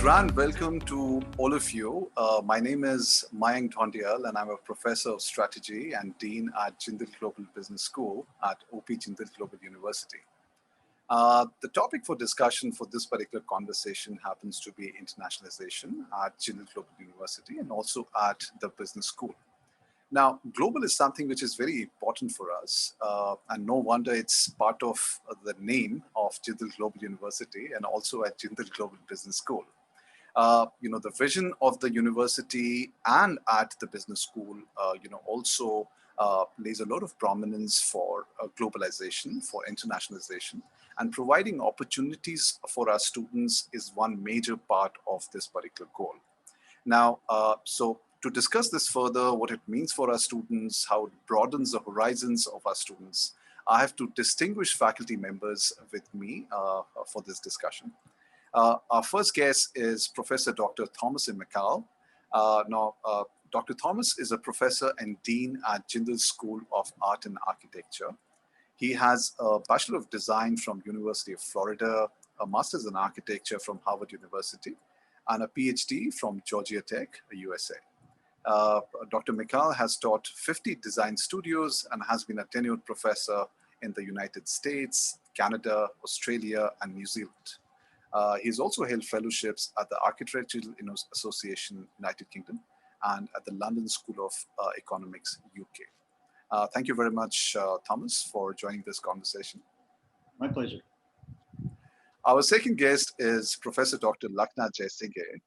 grand welcome to all of you. My name is Mayank Dhaundiyal and I'm a professor of strategy and dean at Jindal Global Business School at OP Jindal Global University. The topic for discussion for this particular conversation happens to be internationalization at Jindal Global University and also at the business school. Now, global is something which is very important for us, and no wonder it's part of the name of Jindal Global University and also at Jindal Global Business School. The vision of the university and at the business school, also lays a lot of prominence for globalization, for internationalization, and providing opportunities for our students is one major part of this particular goal. Now, to discuss this further, what it means for our students, how it broadens the horizons of our students, I have two distinguished faculty members with me for this discussion. Our first guest is Professor Dr. Thomas Mical. Dr. Thomas is a professor and dean at Jindal School of Art and Architecture. He has a Bachelor of Design from University of Florida, a Master's in Architecture from Harvard University, and a PhD from Georgia Tech, USA. Dr. Mical has taught 50 design studios and has been a tenured professor in the United States, Canada, Australia, and New Zealand. He's also held fellowships at the Architectural Association, United Kingdom, and at the London School of Economics, UK. Thank you very much, Thomas, for joining this conversation. My pleasure. Our second guest is Professor Dr. Laknath Jayasinghe,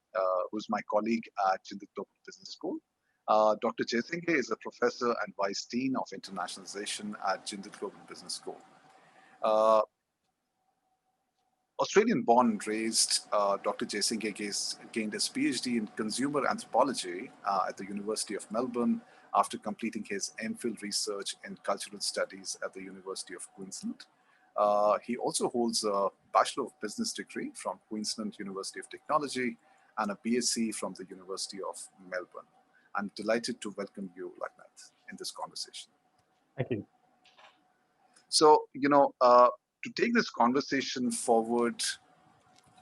who's my colleague at Jindal Global Business School. Dr. Jayasinghe is a professor and vice dean of internationalization at Jindal Global Business School. Australian-born and raised, Dr. Jayasinghe gained his PhD in consumer anthropology at the University of Melbourne after completing his MPhil research in cultural studies at the University of Queensland. He also holds a Bachelor of Business degree from Queensland University of Technology and a BSc from the University of Melbourne. I'm delighted to welcome you, Laknath, in this conversation. Thank you. So, to take this conversation forward,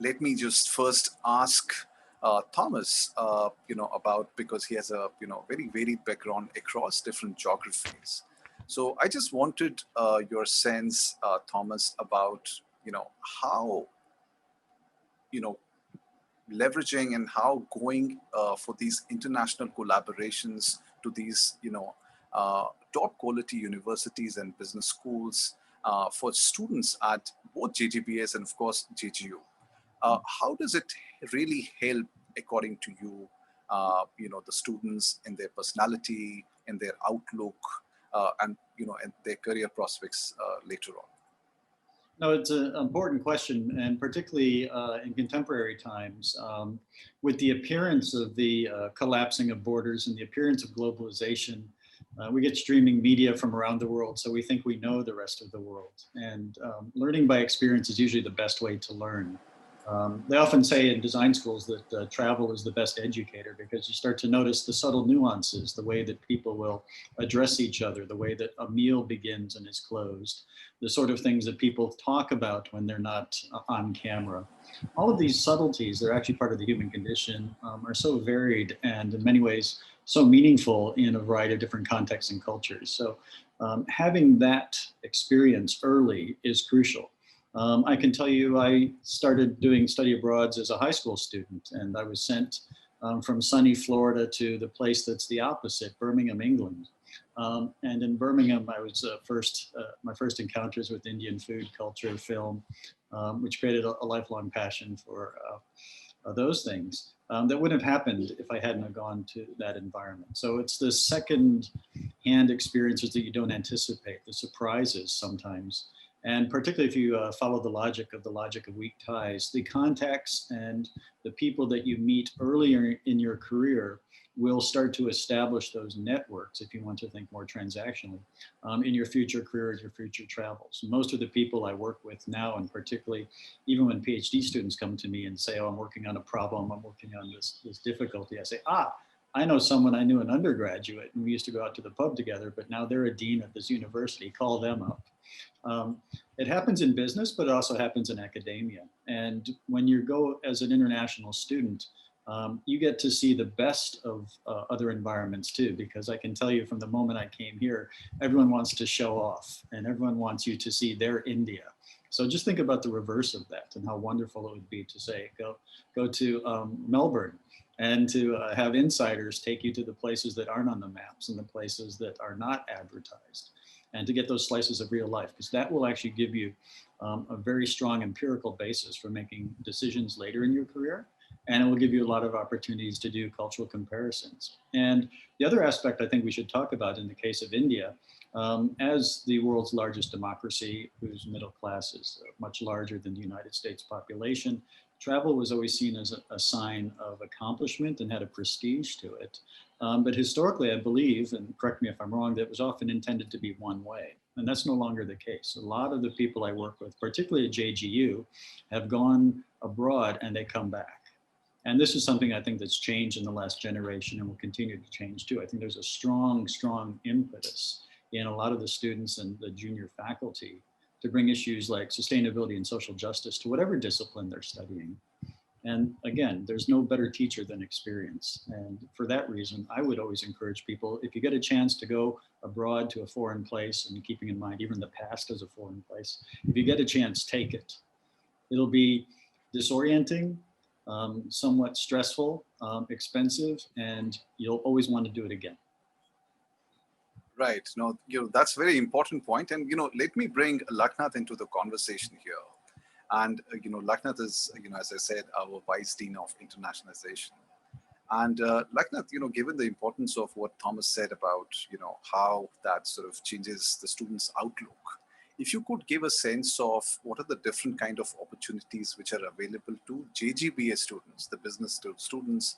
let me just first ask Thomas, about, because he has a, very varied background across different geographies. So I just wanted your sense, Thomas, about, how, leveraging and how going for these international collaborations to these, top quality universities and business schools for students at both JGBS and of course JGU. How does it really help, according to you, the students in their personality, in their outlook, and their career prospects later on? No, it's an important question, and particularly in contemporary times, with the appearance of the collapsing of borders and the appearance of globalization, we get streaming media from around the world, so we think we know the rest of the world. And learning by experience is usually the best way to learn. They often say in design schools that travel is the best educator, because you start to notice the subtle nuances, the way that people will address each other, the way that a meal begins and is closed, the sort of things that people talk about when they're not on camera. All of these subtleties, they're actually part of the human condition, are so varied and in many ways so meaningful in a variety of different contexts and cultures. So having that experience early is crucial. I can tell you I started doing study abroads as a high school student, and I was sent from sunny Florida to the place that's the opposite, Birmingham, England. And in Birmingham, I was my first encounters with Indian food, culture, film, which created a lifelong passion for those things that wouldn't have happened if I hadn't gone to that environment. So it's the second-hand experiences that you don't anticipate, the surprises sometimes. And particularly if you follow the logic of weak ties, the contacts and the people that you meet earlier in your career will start to establish those networks, if you want to think more transactionally, in your future careers, your future travels. Most of the people I work with now, and particularly even when PhD students come to me and say, oh, I'm working on a problem, I'm working on this difficulty, I say, I know someone I knew an undergraduate, and we used to go out to the pub together, but now they're a dean at this university, call them up. It happens in business, but it also happens in academia. And when you go as an international student, you get to see the best of other environments too, because I can tell you from the moment I came here, everyone wants to show off and everyone wants you to see their India. So just think about the reverse of that and how wonderful it would be to say, go to Melbourne and to have insiders take you to the places that aren't on the maps and the places that are not advertised, and to get those slices of real life, because that will actually give you a very strong empirical basis for making decisions later in your career. And it will give you a lot of opportunities to do cultural comparisons. And the other aspect I think we should talk about in the case of India, as the world's largest democracy, whose middle class is much larger than the United States population, travel was always seen as a sign of accomplishment and had a prestige to it. But historically, I believe, and correct me if I'm wrong, that it was often intended to be one way. And that's no longer the case. A lot of the people I work with, particularly at JGU, have gone abroad and they come back. And this is something I think that's changed in the last generation and will continue to change too. I think there's a strong, strong impetus in a lot of the students and the junior faculty to bring issues like sustainability and social justice to whatever discipline they're studying. And again, there's no better teacher than experience. And for that reason, I would always encourage people, if you get a chance to go abroad to a foreign place, and keeping in mind even the past as a foreign place, if you get a chance, take it. It'll be disorienting, somewhat stressful, expensive, and you'll always want to do it again. Right. No, that's a very important point. And, let me bring Laknath into the conversation here. And, Laknath is, as I said, our Vice Dean of Internationalization. And Laknath, given the importance of what Thomas said about, how that sort of changes the student's outlook, if you could give a sense of what are the different kind of opportunities which are available to JGBS students, the business students,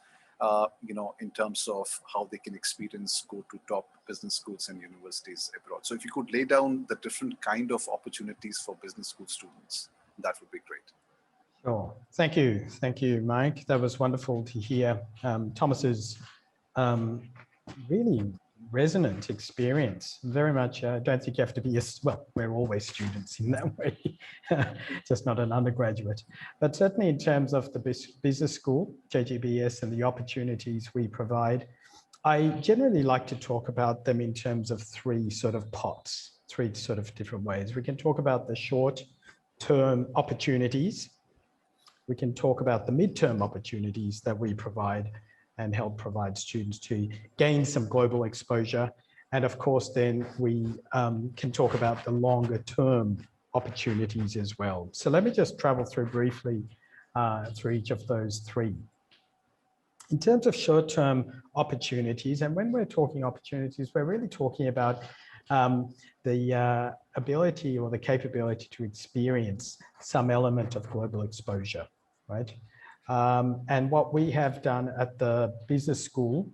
in terms of how they can go to top business schools and universities abroad. So if you could lay down the different kind of opportunities for business school students, that would be great. Sure. Thank you. Thank you, Mike. That was wonderful to hear Thomas's really resonant experience. Very much, I don't think you have to be, well, we're always students in that way, just not an undergraduate. But certainly in terms of the business school, JGBS, and the opportunities we provide, I generally like to talk about them in terms of three sort of pots, three sort of different ways. We can talk about the short-term opportunities. We can talk about the mid-term opportunities that we provide and help provide students to gain some global exposure. And of course, then we can talk about the longer term opportunities as well. So let me just travel through briefly through each of those three. In terms of short-term opportunities, and when we're talking opportunities, we're really talking about the ability or the capability to experience some element of global exposure, right? And what we have done at the business school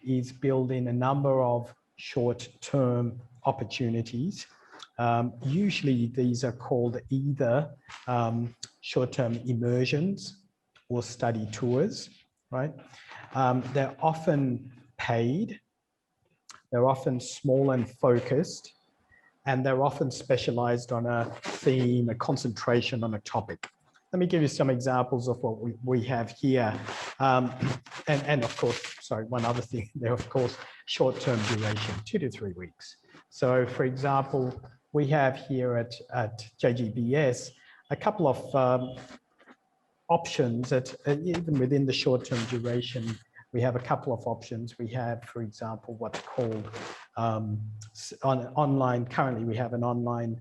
is build in a number of short-term opportunities. Usually these are called either short-term immersions or study tours, right? They're often paid, they're often small and focused, and they're often specialized on a theme, a concentration on a topic. Let me give you some examples of what we have here. And of course, sorry, one other thing there, of course, short-term duration, 2 to 3 weeks. So for example, we have here at JGBS, a couple of options that even within the short-term duration, we have a couple of options. We have, for example, what's called online, currently we have an online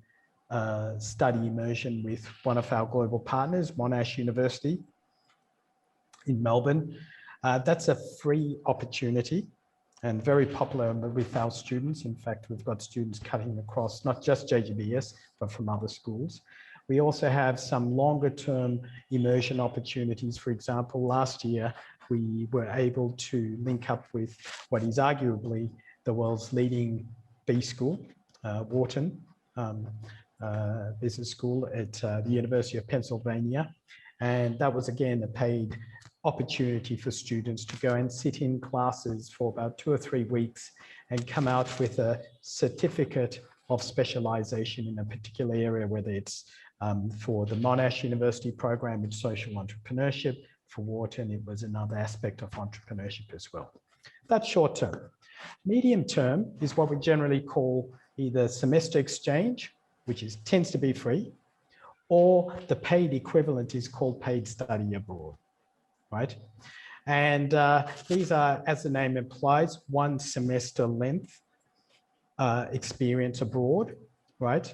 study immersion with one of our global partners, Monash University in Melbourne. That's a free opportunity and very popular with our students. In fact, we've got students cutting across not just JGBS, but from other schools. We also have some longer term immersion opportunities. For example, last year, we were able to link up with what is arguably the world's leading B school, Wharton Business School at the University of Pennsylvania. And that was again a paid opportunity for students to go and sit in classes for about 2 or 3 weeks and come out with a certificate of specialization in a particular area, whether it's for the Monash University program, it's social entrepreneurship. For Wharton, it was another aspect of entrepreneurship as well. That's short term. Medium term is what we generally call either semester exchange, which tends to be free, or the paid equivalent is called paid study abroad, right? And these are, as the name implies, 1 semester length experience abroad, right?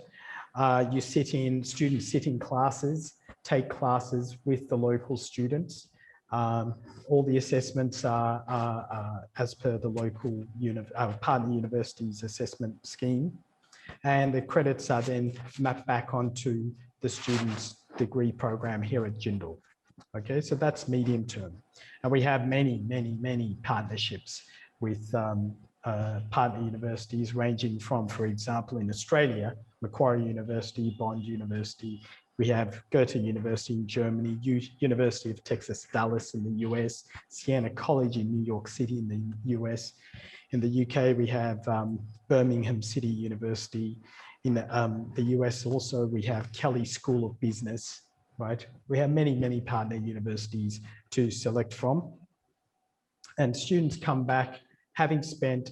Students sit in classes, take classes with the local students. All the assessments are as per the local partner university's assessment scheme. And the credits are then mapped back onto the student's degree program here at Jindal. Okay, so that's medium term. And we have many partnerships with partner universities ranging from, for example, in Australia, Macquarie University, Bond University. We have Goethe University in Germany, University of Texas, Dallas in the US, Siena College in New York City in the US. In the UK, we have Birmingham City University. In the US also, we have Kelly School of Business, right? We have many partner universities to select from. And students come back having spent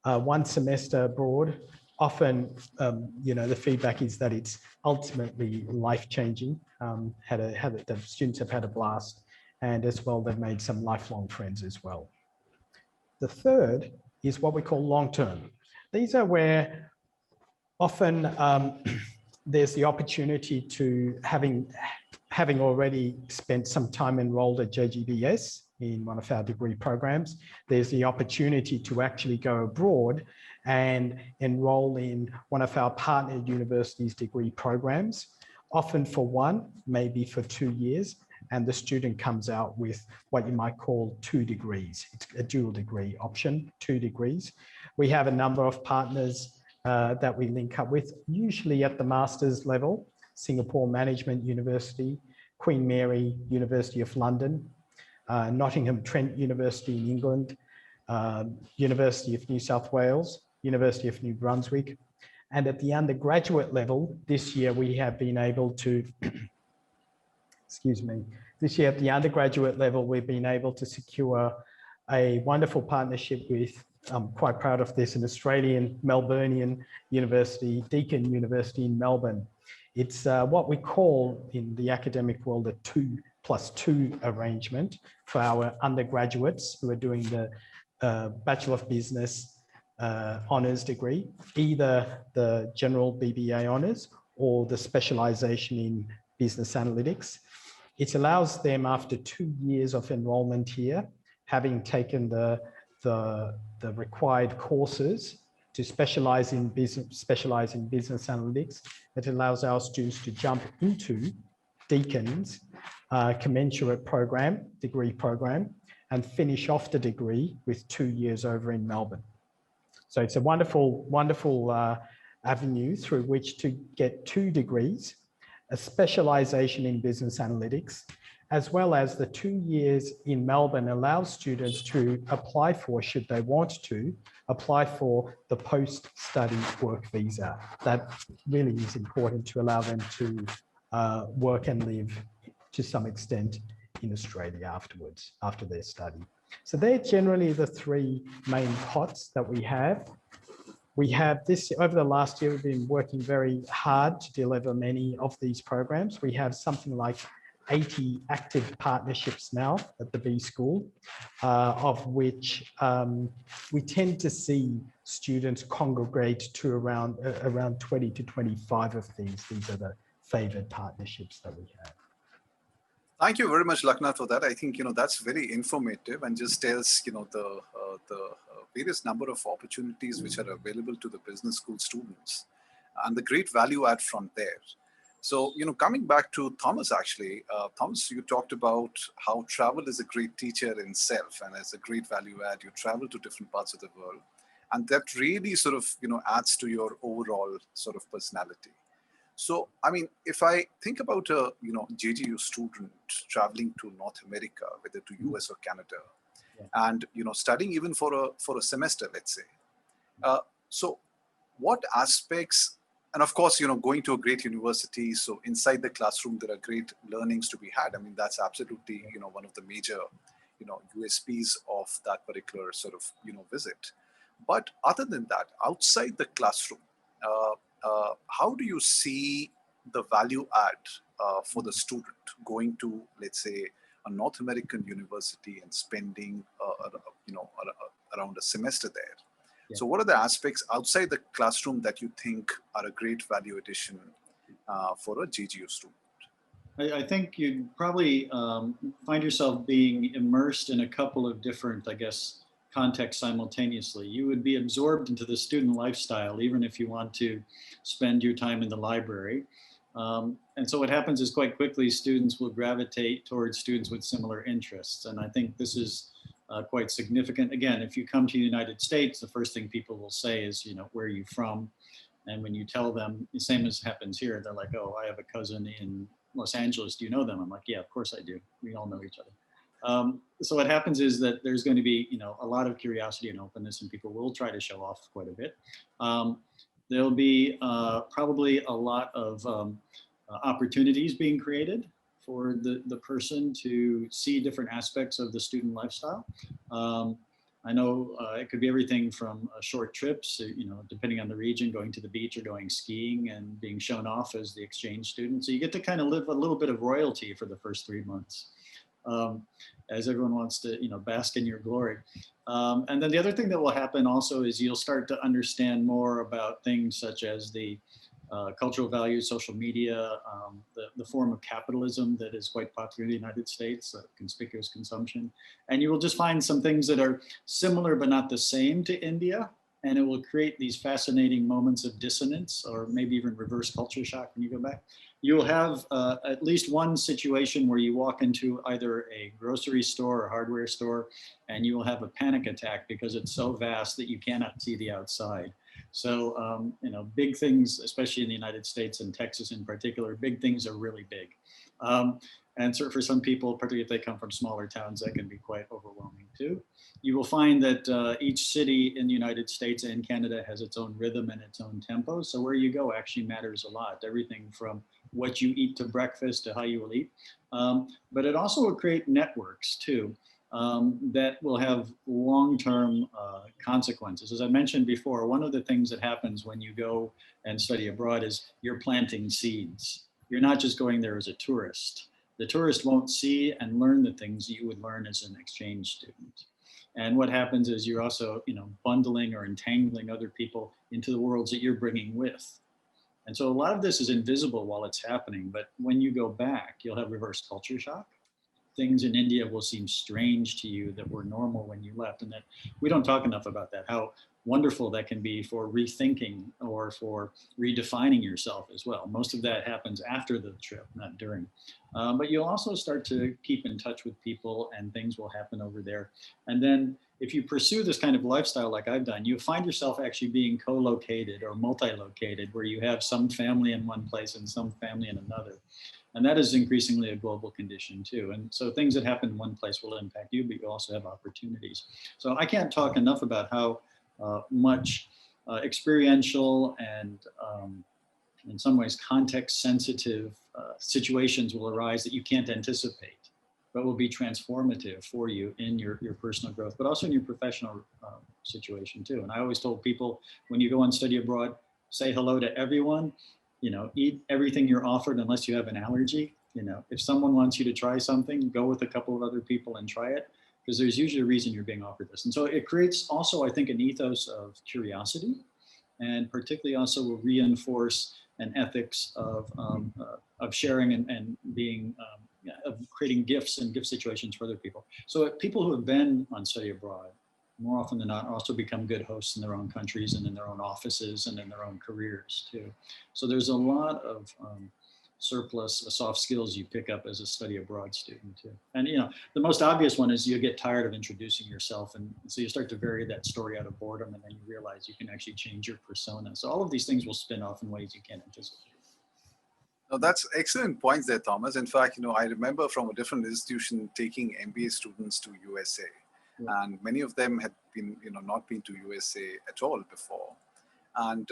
1 semester abroad. Often, the feedback is that it's ultimately life-changing. The students have had a blast, and as well, they've made some lifelong friends as well. The third is what we call long-term. These are where often there's the opportunity to, having already spent some time enrolled at JGBS in one of our degree programs, there's the opportunity to actually go abroad and enroll in one of our partner universities' degree programs, often for 1, maybe for 2 years, and the student comes out with what you might call 2 degrees. It's a dual degree option, 2 degrees. We have a number of partners that we link up with, usually at the master's level: Singapore Management University, Queen Mary University of London, Nottingham Trent University in England, University of New South Wales, University of New Brunswick. And at the undergraduate level, this year we have been able to, this year at the undergraduate level, we've been able to secure a wonderful partnership with, I'm quite proud of this, an Australian Melburnian university, Deakin University in Melbourne. It's what we call in the academic world a 2+2 arrangement for our undergraduates who are doing the Bachelor of Business honours degree, either the general BBA honours or the specialisation in business analytics. It allows them, after 2 years of enrolment here, having taken the required courses to specialise in business analytics, it allows our students to jump into Deakin's commensurate program, degree program, and finish off the degree with 2 years over in Melbourne. So it's a wonderful avenue through which to get 2 degrees, a specialisation in business analytics, as well as the 2 years in Melbourne allows students to apply for, should they want to, apply for the post-study work visa. That really is important to allow them to work and live to some extent in Australia afterwards, after their study. So they're generally the 3 main pots that we have. We have this, over the last year, we've been working very hard to deliver many of these programs. We have something like 80 active partnerships now at the B School, of which we tend to see students congregate to around 20 to 25 of these. These are the favoured partnerships that we have. Thank you very much, Laknath, for that. I think that's very informative and just tells the various number of opportunities which are available to the business school students and the great value add from there. So coming back to Thomas, actually, Thomas, you talked about how travel is a great teacher in itself and as a great value add. You travel to different parts of the world, and that really sort of adds to your overall sort of personality. So, I mean, if I think about a JGU student traveling to North America, whether to US or Canada, and studying even for a semester, let's say. So, what aspects, and of course, going to a great university, so inside the classroom, there are great learnings to be had. I mean, that's absolutely, one of the major, USPs of that particular sort of, visit. But other than that, outside the classroom, how do you see the value add for the student going to, let's say, a North American university and spending, around a semester there? Yeah. So what are the aspects outside the classroom that you think are a great value addition for a JGU student? I think you'd probably find yourself being immersed in a couple of different, I guess, contexts simultaneously. You would be absorbed into the student lifestyle, even if you want to spend your time in the library. And so what happens is quite quickly, students will gravitate towards students with similar interests. And I think this is quite significant. Again, if you come to the United States, the first thing people will say is, where are you from? And when you tell them, the same as happens here, they're like, oh, I have a cousin in Los Angeles. Do you know them? I'm like, yeah, of course I do. We all know each other. So what happens is that there's going to be, a lot of curiosity and openness, and people will try to show off quite a bit. There'll be probably a lot of opportunities being created for the person to see different aspects of the student lifestyle. I know it could be everything from short trips, depending on the region, going to the beach or going skiing and being shown off as the exchange student. So you get to kind of live a little bit of royalty for the first 3 months, as everyone wants to, bask in your glory. And then the other thing that will happen also is you'll start to understand more about things such as the cultural values, social media, the form of capitalism that is quite popular in the United States, conspicuous consumption. And you will just find some things that are similar but not the same to India. And it will create these fascinating moments of dissonance, or maybe even reverse culture shock when you go back. You'll have at least one situation where you walk into either a grocery store or hardware store, and you will have a panic attack because it's so vast that you cannot see the outside. So, big things, especially in the United States and Texas in particular, big things are really big. And so for some people, particularly if they come from smaller towns, that can be quite overwhelming too. You will find that each city in the United States and Canada has its own rhythm and its own tempo. So where you go actually matters a lot. Everything from what you eat to breakfast to how you will eat. But it also will create networks too. That will have long-term consequences. As I mentioned before, one of the things that happens when you go and study abroad is you're planting seeds. You're not just going there as a tourist. The tourist won't see and learn the things you would learn as an exchange student. And what happens is you're also, bundling or entangling other people into the worlds that you're bringing with. And so a lot of this is invisible while it's happening, but when you go back, you'll have reverse culture shock. Things in India will seem strange to you that were normal when you left, and that we don't talk enough about that, how wonderful that can be for rethinking or for redefining yourself as well. Most of that happens after the trip, not during. But you'll also start to keep in touch with people, and things will happen over there. And then if you pursue this kind of lifestyle like I've done, you find yourself actually being co-located or multi-located, where you have some family in one place and some family in another. And that is increasingly a global condition too. And so things that happen in one place will impact you, but you also have opportunities. So I can't talk enough about how much experiential and in some ways context sensitive situations will arise that you can't anticipate, but will be transformative for you in your personal growth, but also in your professional situation too. And I always told people, when you go and study abroad, say hello to everyone. Eat everything you're offered unless you have an allergy. If someone wants you to try something, go with a couple of other people and try it, because there's usually a reason you're being offered this. And so it creates also, I think, an ethos of curiosity, and particularly also will reinforce an ethics of sharing and being, of creating gifts and gift situations for other people. So people who have been on study abroad, more often than not, also become good hosts in their own countries and in their own offices and in their own careers too. So there's a lot of surplus soft skills you pick up as a study abroad student too. And the most obvious one is you get tired of introducing yourself, and so you start to vary that story out of boredom, and then you realize you can actually change your persona. So all of these things will spin off in ways you can't anticipate. No, that's excellent points there, Thomas. In fact, I remember from a different institution taking MBA students to USA. And many of them had been, not been to USA at all before. And,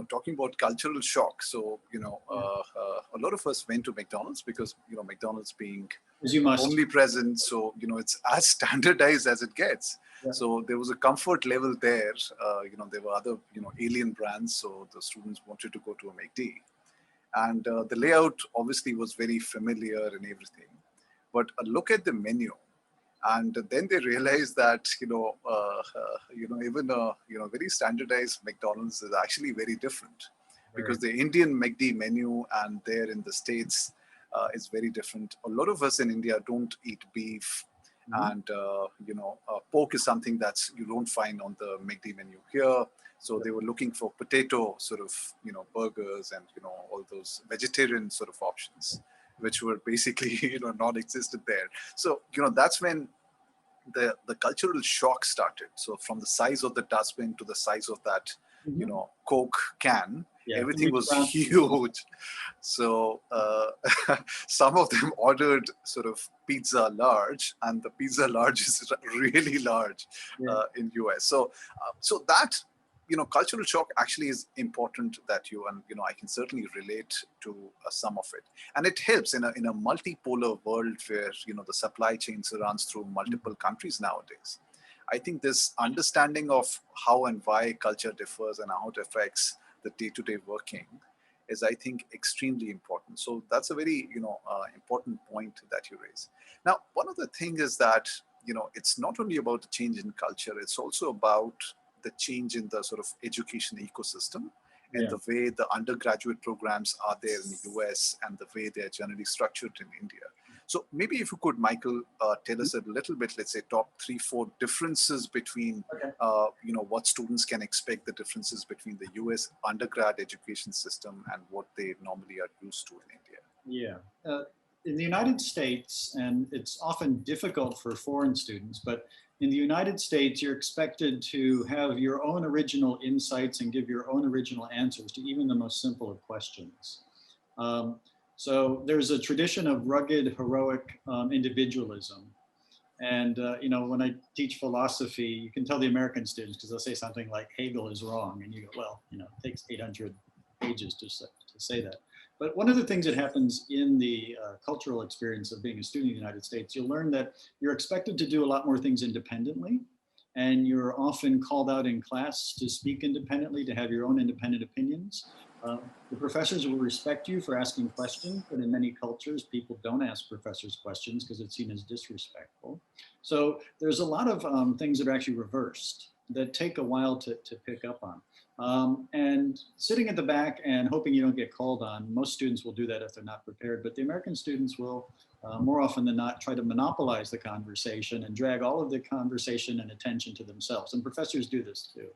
talking about cultural shock. So, a lot of us went to McDonald's because, McDonald's being As you must. omnipresent. So, it's as standardized as it gets. Yeah. So there was a comfort level there. There were other, alien brands. So the students wanted to go to a McD. And the layout obviously was very familiar and everything. But a look at the menu, and then they realized that even a very standardized McDonald's is actually very different, because the Indian McD menu and there in the States is very different. A lot of us in India don't eat beef, and pork is something that you don't find on the McD menu here. So they were looking for potato sort of burgers and all those vegetarian sort of options, which were basically non-existent there. So that's when the cultural shock started. So from the size of the dustbin to the size of that Coke can, everything was huge. So some of them ordered sort of pizza large, and the pizza large is really large in US. So that cultural shock actually is important that I can certainly relate to some of it. And it helps in a multipolar world where, the supply chains runs through multiple countries nowadays. I think this understanding of how and why culture differs and how it affects the day-to-day working is, I think, extremely important. So that's a very, important point that you raise. Now, one of the things is that, it's not only about the change in culture, it's also about the change in the sort of education ecosystem and the way the undergraduate programs are there in the US and the way they're generally structured in India. So maybe if you could, Michael, tell us a little bit, let's say top 3-4 differences between, what students can expect, the differences between the US undergrad education system and what they normally are used to in India. Yeah. In the United States, and it's often difficult for foreign students, but in the United States, you're expected to have your own original insights and give your own original answers to even the most simple of questions. So there's a tradition of rugged, heroic individualism. And, when I teach philosophy, you can tell the American students, because they'll say something like Hegel is wrong. And you go, well, it takes 800 pages to say that. But one of the things that happens in the cultural experience of being a student in the United States, you'll learn that you're expected to do a lot more things independently. And you're often called out in class to speak independently, to have your own independent opinions. The professors will respect you for asking questions, but in many cultures, people don't ask professors questions because it's seen as disrespectful. So there's a lot of things that are actually reversed that take a while to pick up on. And sitting at the back and hoping you don't get called on, most students will do that if they're not prepared, but the American students will more often than not try to monopolize the conversation and drag all of the conversation and attention to themselves. And professors do this too.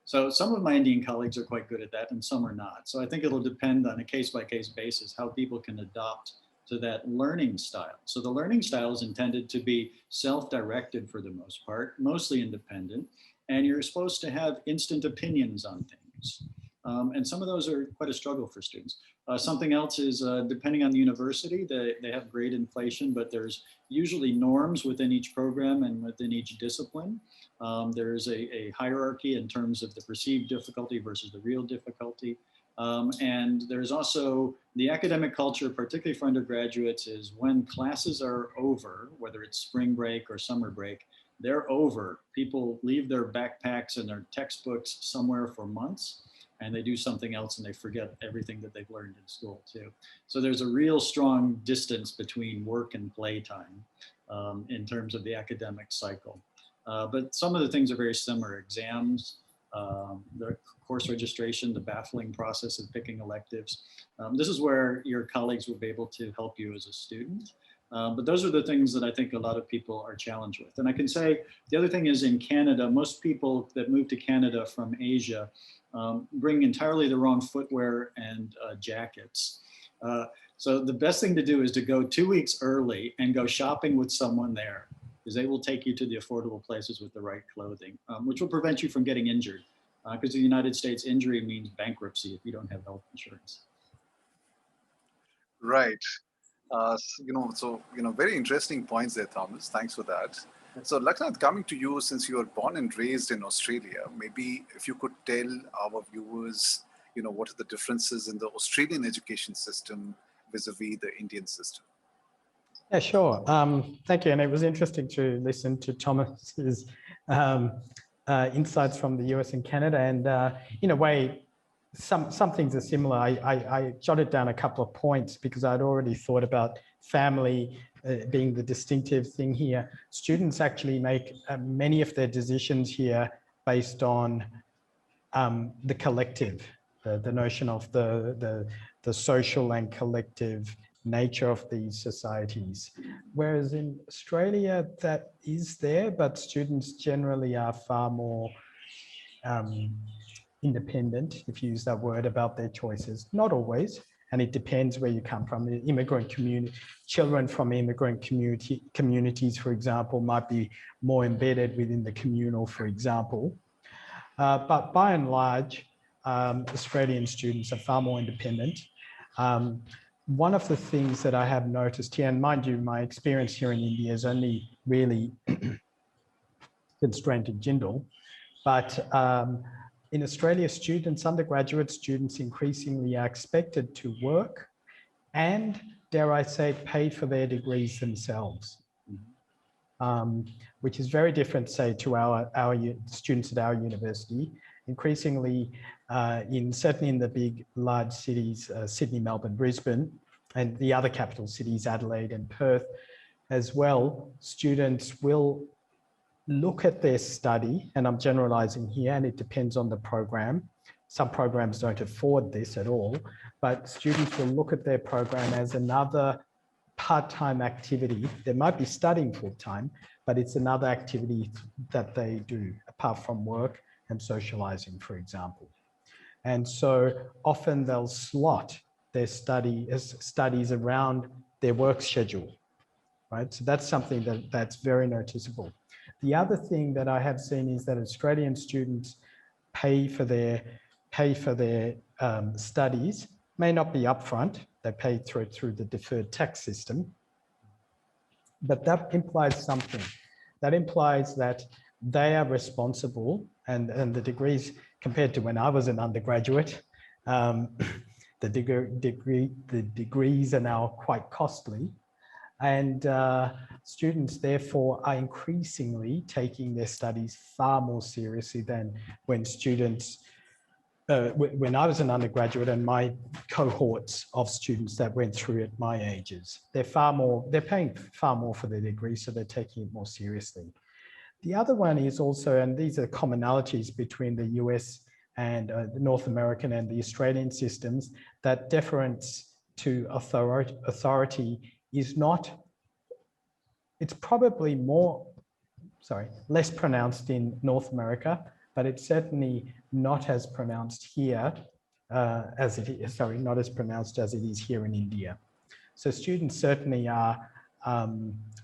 So some of my Indian colleagues are quite good at that and some are not. So I think it'll depend on a case-by-case basis how people can adopt to that learning style. So the learning style is intended to be self-directed for the most part, mostly independent, and you're supposed to have instant opinions on things. And some of those are quite a struggle for students. Something else is, depending on the university, they have grade inflation, but there's usually norms within each program and within each discipline. There's a hierarchy in terms of the perceived difficulty versus the real difficulty. And there's also the academic culture, particularly for undergraduates, is when classes are over, whether it's spring break or summer break, they're over. People leave their backpacks and their textbooks somewhere for months, and they do something else and they forget everything that they've learned in school too. So there's a real strong distance between work and playtime in terms of the academic cycle. But some of the things are very similar. Exams, the course registration, the baffling process of picking electives. This is where your colleagues will be able to help you as a student. But those are the things that I think a lot of people are challenged with. And I can say the other thing is in Canada, most people that move to Canada from Asia bring entirely the wrong footwear and jackets. So the best thing to do is to go 2 weeks early and go shopping with someone there, because they will take you to the affordable places with the right clothing, which will prevent you from getting injured. Because in the United States, injury means bankruptcy if you don't have health insurance. Right. Very interesting points there, Thomas. Thanks for that. So Laknath, coming to you, since you were born and raised in Australia, maybe if you could tell our viewers, what are the differences in the Australian education system vis-a-vis the Indian system? Yeah, sure. Thank you. And it was interesting to listen to Thomas's insights from the US and Canada. And in a way, some things are similar. I jotted down a couple of points because I'd already thought about family being the distinctive thing here. Students actually make many of their decisions here based on the collective, the notion of the social and collective nature of these societies. Whereas in Australia, that is there, but students generally are far more independent, if you use that word, about their choices. Not always, and it depends where you come from. The immigrant community, children from immigrant communities, for example, might be more embedded within the communal, for example. But by and large, Australian students are far more independent. One of the things that I have noticed here, and mind you, my experience here in India is only really constrained to Jindal, but in Australia, students, undergraduate students increasingly are expected to work and, dare I say, pay for their degrees themselves, which is very different, say, to our students at our university. Increasingly, certainly in the big, large cities, Sydney, Melbourne, Brisbane, and the other capital cities, Adelaide and Perth as well, students will look at their study, and I'm generalizing here, and it depends on the program. Some programs don't afford this at all, but students will look at their program as another part-time activity. They might be studying full-time, but it's another activity that they do apart from work and socializing, for example. And so often they'll slot their studies around their work schedule, right? So that's something that's very noticeable. The other thing that I have seen is that Australian students pay for their studies, may not be upfront, they pay through the deferred tax system, but that implies something. That implies that they are responsible, and the degrees, compared to when I was an undergraduate, the degrees are now quite costly. And students, therefore, are increasingly taking their studies far more seriously than when when I was an undergraduate and my cohorts of students that went through at my ages. They're paying far more for their degree, so they're taking it more seriously. The other one is also, and these are commonalities between the US and the North American and the Australian systems, that deference to authority is not, it's probably less pronounced in North America, but it's certainly not as pronounced here as it is, not as pronounced as it is here in India. So students certainly are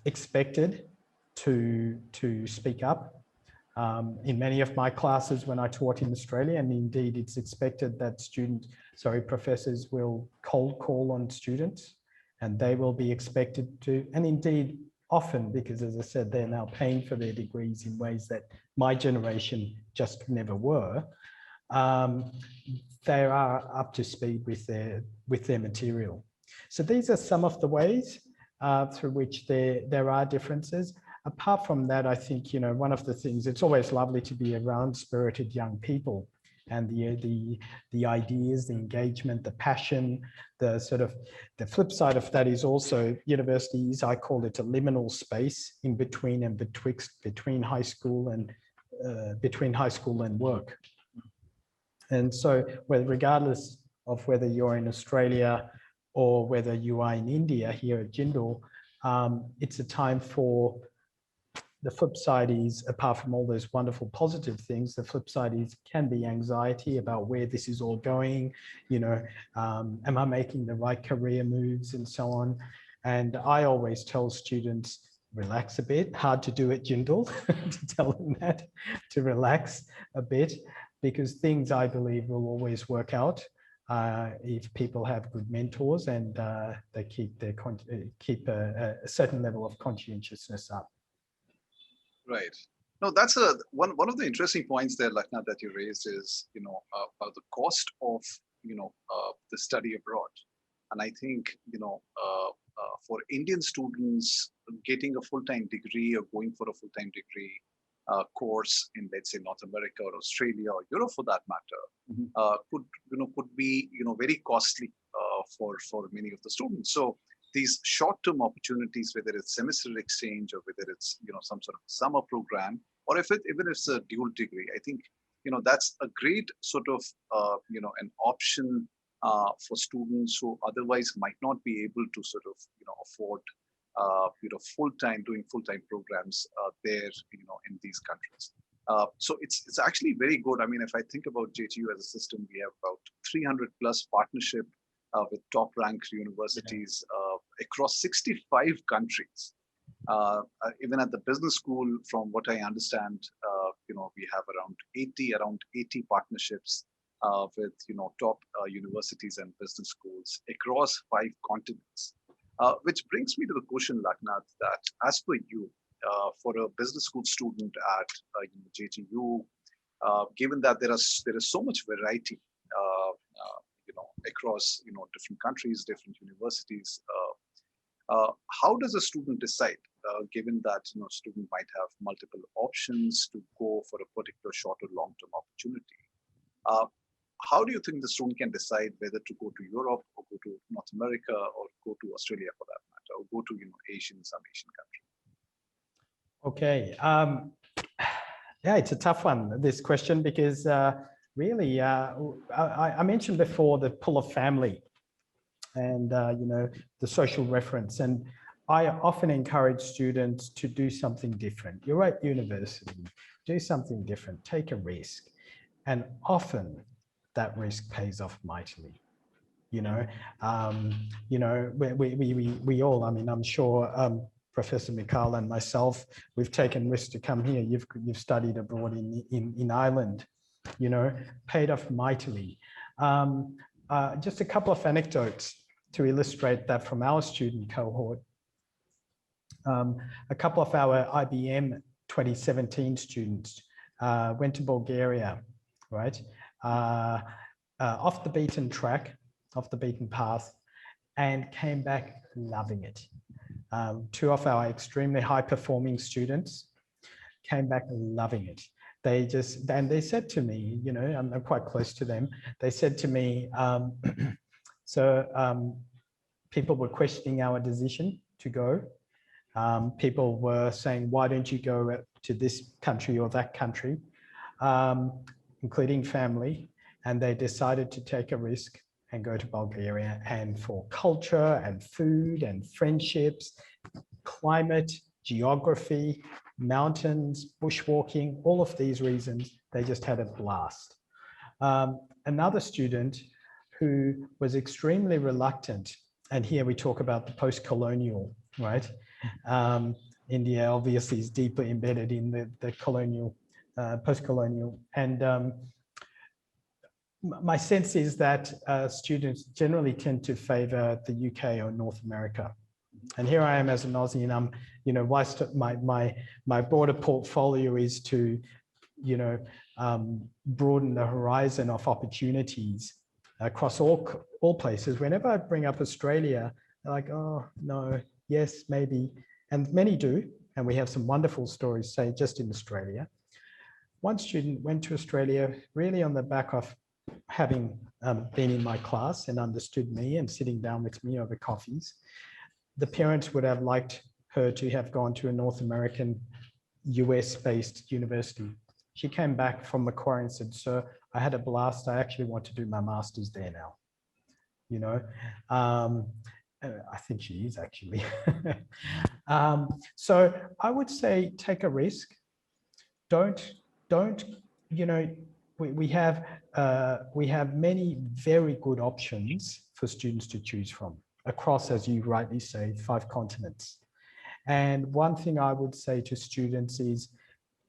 expected to speak up. In many of my classes when I taught in Australia, and indeed it's expected that professors will cold call on students, and they will be expected to, and indeed often, because as I said, they're now paying for their degrees in ways that my generation just never were, they are up to speed with their material. So these are some of the ways through which there are differences. Apart from that, I think, one of the things, it's always lovely to be around spirited young people, and the ideas, the engagement, the passion, the flip side of that is also universities, I call it a liminal space in between and between high school and work. And so, regardless of whether you're in Australia or whether you are in India here at Jindal, it's a time for, the flip side is, apart from all those wonderful positive things, the flip side is can be anxiety about where this is all going, am I making the right career moves and so on. And I always tell students, relax a bit. Hard to do at Jindal, to tell them that, to relax a bit, because things, I believe, will always work out if people have good mentors and they keep a certain level of conscientiousness up. Right. No, that's one of the interesting points there, Laknath, that you raised is, about the cost of, the study abroad. And I think, for Indian students getting a full-time degree or going for a full-time degree course in, let's say, North America or Australia or Europe for that matter, could be, very costly for many of the students. So these short-term opportunities, whether it's semester exchange or whether it's some sort of summer program, or even if it's a dual degree, I think that's a great sort of an option for students who otherwise might not be able to sort of afford doing full-time programs there in these countries. So it's actually very good. I mean, if I think about JGU as a system, we have about 300 plus partnership with top ranked universities across 65 countries. Even at the business school, from what I understand, we have around 80 partnerships with top universities and business schools across 5 continents. Which brings me to the question, Laknath, that as per you, for a business school student at JGU, given that there is so much variety, across different countries, different universities, how does a student decide, given that student might have multiple options to go for a particular short or long-term opportunity? How do you think the student can decide whether to go to Europe or go to North America or go to Australia for that matter, or go to some Asian country? Okay. Yeah, it's a tough one, this question, because really, I mentioned before the pull of family and the social reference, and I often encourage students to do something different. You're at university, do something different, take a risk, and often that risk pays off mightily. We all, I mean, I'm sure Professor Mical and myself, we've taken risks to come here. You've studied abroad in Ireland, paid off mightily. Just a couple of anecdotes to illustrate that from our student cohort. A couple of our IBM 2017 students went to Bulgaria, right? Off the beaten track, off the beaten path, and came back loving it. 2 of our extremely high performing students came back loving it. And they said to me, I'm quite close to them. They said to me, people were questioning our decision to go. People were saying, why don't you go to this country or that country, including family, and they decided to take a risk and go to Bulgaria, and for culture and food and friendships, climate, geography, mountains, bushwalking, all of these reasons, they just had a blast. Another student who was extremely reluctant, and here we talk about the post-colonial, right? India obviously is deeply embedded in the colonial, post-colonial, and my sense is that students generally tend to favor the UK or North America. And here I am as an Aussie, and I'm, whilst my broader portfolio is to, broaden the horizon of opportunities across all places. Whenever I bring up Australia, they're like, oh, no, yes, maybe. And many do. And we have some wonderful stories, say, just in Australia. One student went to Australia really on the back of having been in my class and understood me and sitting down with me over coffees. The parents would have liked her to have gone to a North American, US-based university. She came back from Macquarie and said, sir, I had a blast. I actually want to do my master's there now. I think she is actually. So I would say take a risk. Don't, we have many very good options for students to choose from across, as you rightly say, 5 continents. And one thing I would say to students is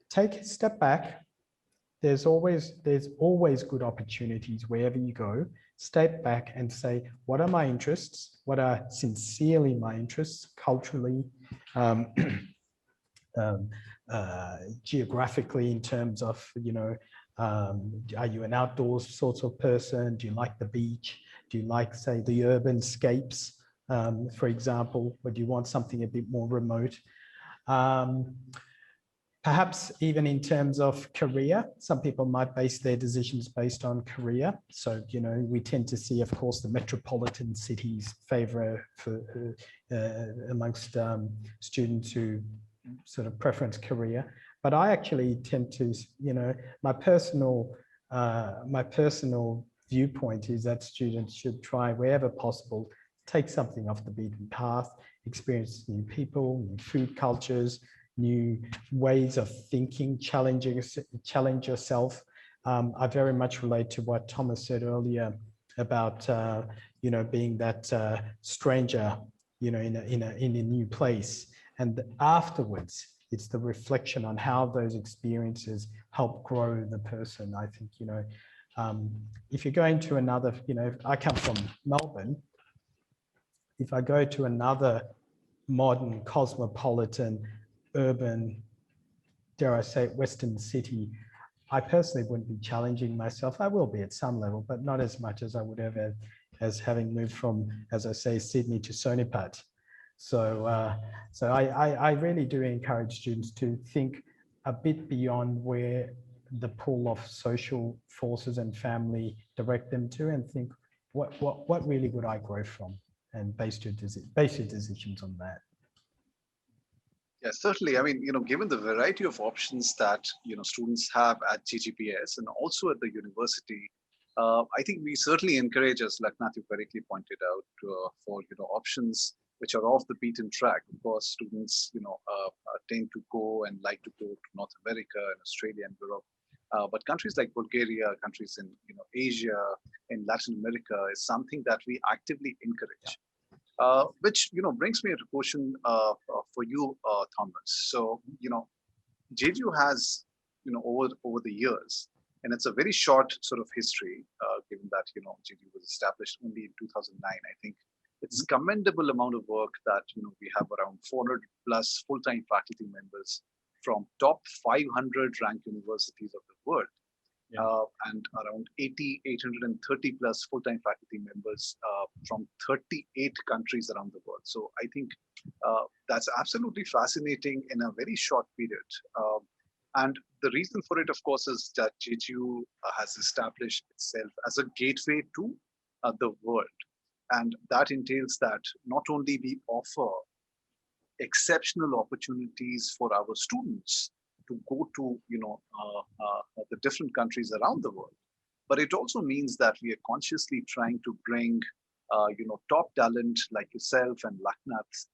take a step back. There's always good opportunities wherever you go. Step back and say, what are my interests? What are sincerely my interests culturally, geographically in terms of, you know, are you an outdoors sort of person? Do you like the beach? Do you like, say, the urban scapes, for example, or do you want something a bit more remote? Perhaps even in terms of career, some people might base their decisions based on career. So, you know, we tend to see, of course, the metropolitan cities favor for amongst students who sort of preference career. But I actually tend to, you know, my personal viewpoint is that students should try wherever possible, take something off the beaten path, experience new people, new food cultures, new ways of thinking, challenge yourself. I very much relate to what Thomas said earlier about, you know, being that stranger, you know, in a new place. And afterwards, it's the reflection on how those experiences help grow the person. I think, you know, if you're going to another, you know, I come from Melbourne. If I go to another modern, cosmopolitan, urban, dare I say, Western city, I personally wouldn't be challenging myself. I will be at some level, but not as much as I would have as having moved from, as I say, Sydney to Sonipat. So, I really do encourage students to think a bit beyond where the pool of social forces and family direct them to, and think, what really would I grow from, and base your decisions on that. Yeah, certainly. I mean, you know, given the variety of options that, you know, students have at JGBS and also at the university, I think we certainly encourage, as Laknath you correctly pointed out, for, you know, options which are off the beaten track. Of course, students, you know, tend to go and like to go to North America and Australia and Europe. But countries like Bulgaria, countries in, you know, Asia, in Latin America is something that we actively encourage. Which, you know, brings me to a question for you, Thomas. So, you know, JGU has, you know, over the years, and it's a very short sort of history, given that, you know, JGU was established only in 2009. I think it's commendable amount of work that, you know, we have around 400 plus full-time faculty members from top 500 ranked universities of the world. Yeah. And around 830 plus full-time faculty members from 38 countries around the world. So I think that's absolutely fascinating in a very short period. And the reason for it, of course, is that JGU has established itself as a gateway to the world. And that entails that not only we offer exceptional opportunities for our students to go to, you know, the different countries around the world, but it also means that we are consciously trying to bring, you know, top talent like yourself and Laknath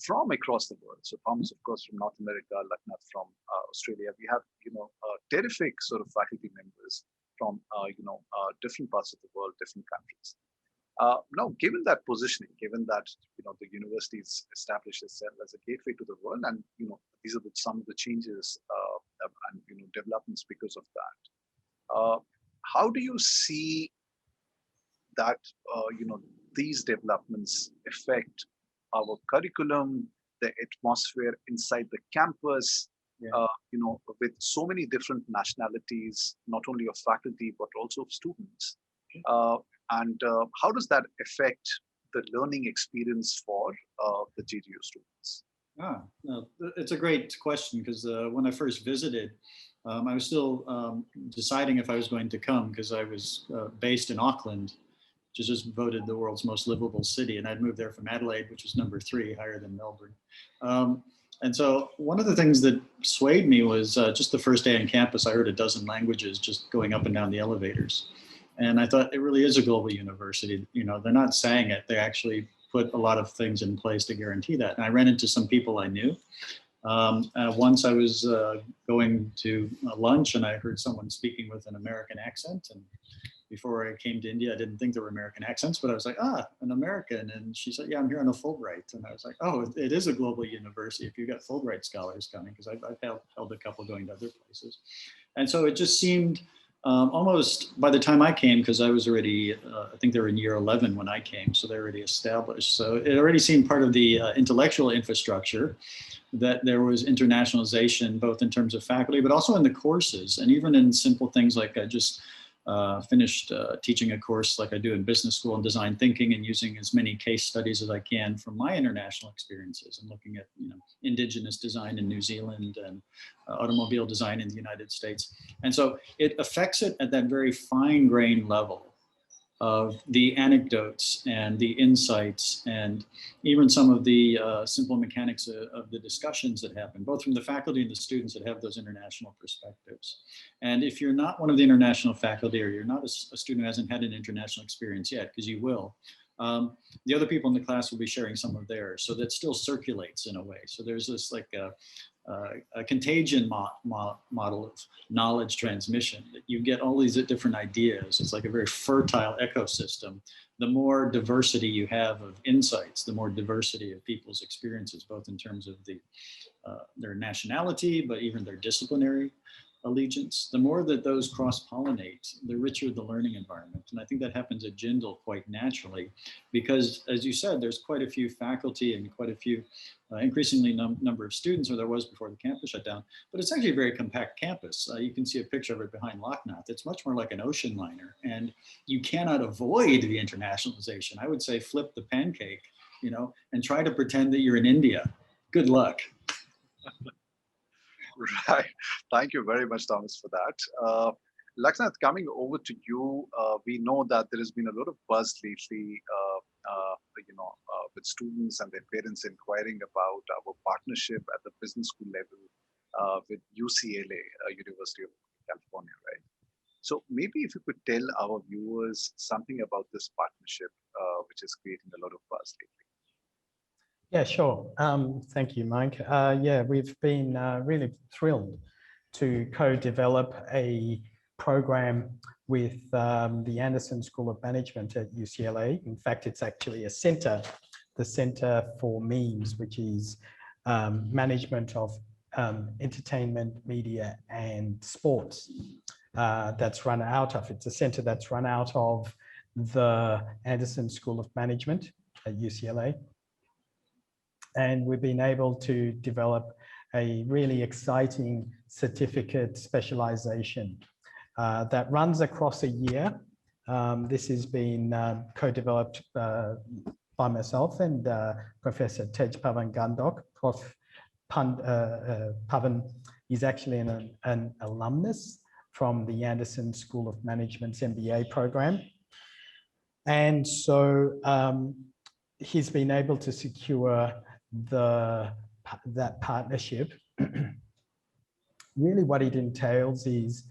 from across the world. So Thomas, of course, from North America, Laknath from Australia. We have, you know, terrific sort of faculty members from, you know, different parts of the world, different countries. Now, given that positioning, given that, you know, the university is established itself as a gateway to the world, and, you know, these are some of the changes and, you know, developments because of that. How do you see that, you know, these developments affect our curriculum, the atmosphere inside the campus? Yeah. You know, with so many different nationalities, not only of faculty but also of students. And how does that affect the learning experience for the JGU students? No, it's a great question, because when I first visited, I was still deciding if I was going to come, because I was based in Auckland, which is just voted the world's most livable city. And I'd moved there from Adelaide, which was number 3, higher than Melbourne. And so one of the things that swayed me was just the first day on campus, I heard a dozen languages just going up and down the elevators. And I thought, it really is a global university. You know, they're not saying it, they actually put a lot of things in place to guarantee that. And I ran into some people I knew. Once I was going to lunch and I heard someone speaking with an American accent. And before I came to India, I didn't think there were American accents, but I was like, an American. And she said, yeah, I'm here on a Fulbright. And I was like, oh, it is a global university if you've got Fulbright scholars coming, because I've held a couple going to other places. And so it just seemed Almost by the time I came, because I was already, I think they were in year 11 when I came, so they're already established. So it already seemed part of the intellectual infrastructure that there was internationalization, both in terms of faculty, but also in the courses, and even in simple things like I just finished teaching a course like I do in business school in design thinking, and using as many case studies as I can from my international experiences and looking at indigenous design in New Zealand and automobile design in the United States. And so it affects it at that very fine grained level of the anecdotes and the insights and even some of the simple mechanics of the discussions that happen, both from the faculty and the students that have those international perspectives. And if you're not one of the international faculty, or you're not a student who hasn't had an international experience yet, because you will, the other people in the class will be sharing some of theirs. So that still circulates in a way. So there's this like a contagion model of knowledge transmission, that you get all these different ideas. It's like a very fertile ecosystem. The more diversity you have of insights, the more diversity of people's experiences, both in terms of their nationality, but even their disciplinary allegiance, the more that those cross-pollinate, the richer the learning environment. And I think that happens at Jindal quite naturally, because as you said, there's quite a few faculty and quite a few increasingly number of students, or there was before the campus shut down, but it's actually a very compact campus. You can see a picture of it behind Laknath. It's much more like an ocean liner, and you cannot avoid the internationalization. I would say flip the pancake, and try to pretend that you're in India. Good luck. Right. Thank you very much, Thomas, for that. Laknath, coming over to you, we know that there has been a lot of buzz lately, with students and their parents inquiring about our partnership at the business school level with UCLA, University of California, right? So maybe if you could tell our viewers something about this partnership, which is creating a lot of buzz lately. Yeah, sure. Thank you, Mike. Yeah, we've been really thrilled to co-develop a program with the Anderson School of Management at UCLA. In fact, it's actually a center, the Center for Memes, which is management of entertainment, media, and sports. That's run out of, it's a center that's run out of the Anderson School of Management at UCLA. And we've been able to develop a really exciting certificate specialization that runs across a year. This has been co-developed by myself and Professor Tej Pavan Gandok. Prof. Pavan is actually an alumnus from the Anderson School of Management's MBA program. And so he's been able to secure that partnership. Really what it entails is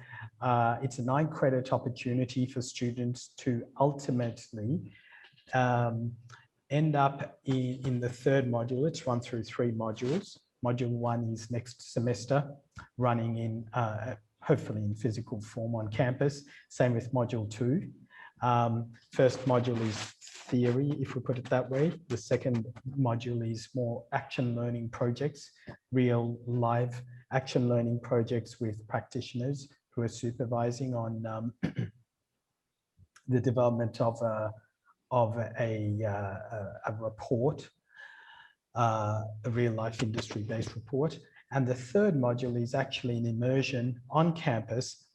it's a 9-credit opportunity for students to ultimately end up in the 3rd module. It's run through 3 modules. Module 1 is next semester, running in hopefully in physical form on campus. Same with module 2. First module is theory, if we put it that way. The second module is more action learning projects, real live action learning projects with practitioners who are supervising on the development of a report, a real life industry based report. And the third module is actually an immersion on campus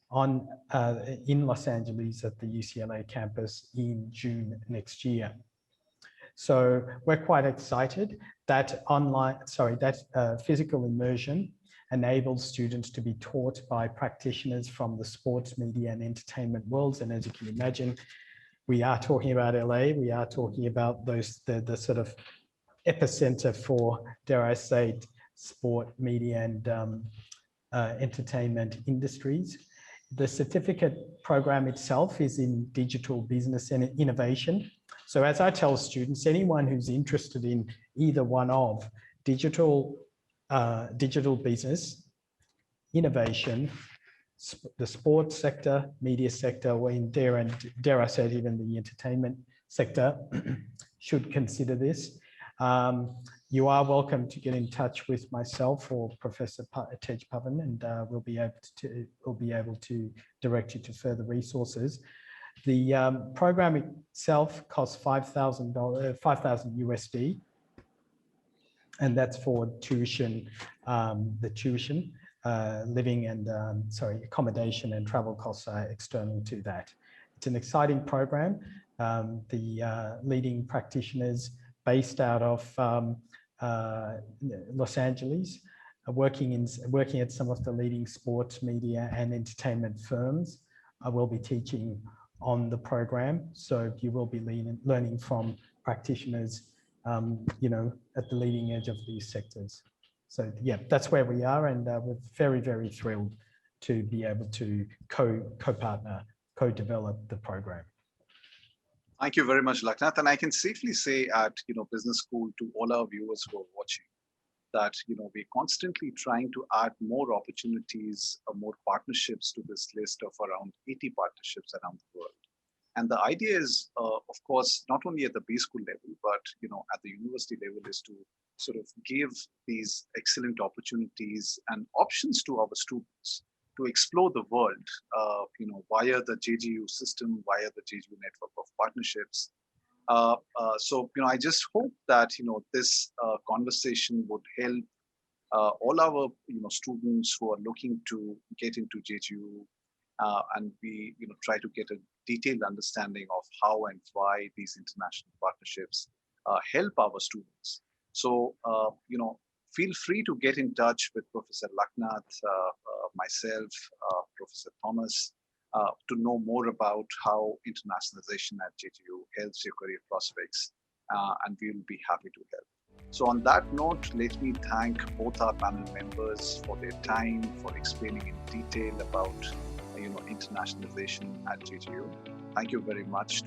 in Los Angeles at the UCLA campus in June next year. So we're quite excited that physical immersion enables students to be taught by practitioners from the sports, media, and entertainment worlds. And as you can imagine, we are talking about LA. We are talking about the sort of epicenter for, dare I say, sport, media, and entertainment industries. The certificate program itself is in digital business and innovation. So as I tell students, anyone who's interested in either one of digital business, innovation, the sports sector, media sector, or in dare I say it, even the entertainment sector, should consider this. You are welcome to get in touch with myself or Professor Tej Pavan, and we'll be able to direct you to further resources. The program itself costs $5,000 USD, and that's for tuition, living and accommodation and travel costs are external to that. It's an exciting program. The leading practitioners based out of Los Angeles are working at some of the leading sports, media, and entertainment firms. I will be teaching on the program, so you will be learning from practitioners, at the leading edge of these sectors. So yeah, that's where we are, and we're very, very thrilled to be able to co-partner, co-develop the program. Thank you very much, Laknath. And I can safely say at business school to all our viewers who are watching that we're constantly trying to add more opportunities, more partnerships to this list of around 80 partnerships around the world. And the idea is, of course, not only at the B school level, but at the university level, is to sort of give these excellent opportunities and options to our students to explore the world, via the JGU system, via the JGU network of partnerships. So I just hope that this conversation would help all our students who are looking to get into JGU, and we try to get a detailed understanding of how and why these international partnerships help our students. So feel free to get in touch with Professor Laknath, myself, Professor Thomas, to know more about how internationalization at JGU helps your career prospects, and we will be happy to help. So on that note, let me thank both our panel members for their time, for explaining in detail about internationalization at JGU. Thank you very much.